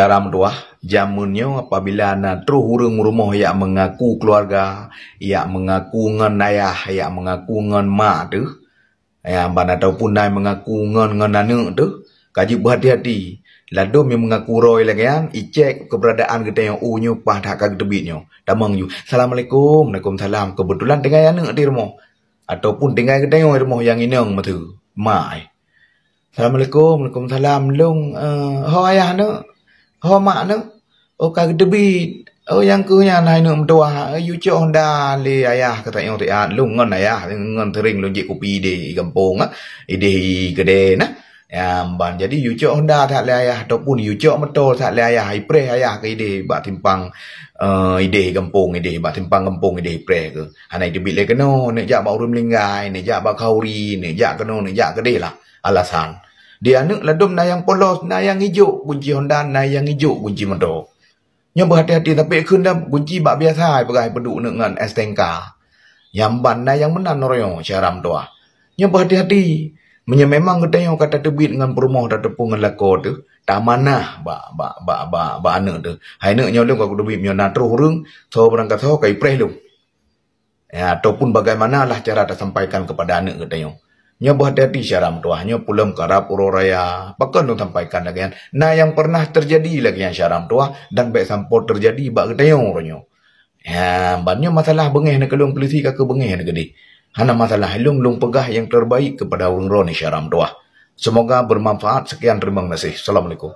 syaram tuah jamunnya apabila na terus hurung rumah yang mengaku keluarga, yang mengaku ngan ayah, yang mengaku ngan mak tu, yang ban ataupun nai mengaku ngan anak tu, kaji berhati-hati. Ladum yang mengaku roy lagi kan, icek keberadaan kita yang unyu pah tak kag debitnya. Damang you. Assalamualaikum, Waalaikumsalam. Kebetulan tinggal anak di rumah ataupun tinggal kita yang rumah yang inang matu. Mai. Assalamualaikum, Waalaikumsalam. Long ho ayah nak. Ho mak nak. Oh kag debit. Oh yang kunya nai nak mentua. You cok Honda le ayah kata yang tiat. Long ngan ayah ngan tering lonjek kopi di kampung ah. Ide gede nah. Ban jadi you cok Honda tak le ayah ataupun you cok motor tak le ayah ipre ayah ke ide bak timpang ide kampung ide bak timpang kampung ide ipre ke hanai debit le keno nek jak bak urun linggai nek jak bak kauri nek jak keno nek jak gede lah alasan dia anak ladum na yang polos na yang hijau kunci Honda na yang hijau kunci motor nya berhati-hati tapi kun dah kunci bak biasa pegai peduk dengan STNK yang ban na yang menan royo syaram doa nya berhati-hati memang kita yang kata debit dengan perumah dah tepung dengan lakor tu tak mana ba anak tu hai nak nyolong aku debit nyo na terus urung so berangkat so kai preh lu ya ataupun bagaimanalah cara dah sampaikan kepada anak kita yang nyo berhati-hati syaram tuahnya pulam karap uroraya pakan tu sampaikan lagi kan nah yang pernah terjadi lagi yang syaram tuah dan baik sampor terjadi bak kita yang ronyo ya banyak masalah bengeh nak kelung polisi ka ke bengeh nak gede hana masalah lung pegah yang terbaik kepada orang roni syaram doa. Semoga bermanfaat. Sekian terima kasih. Assalamualaikum.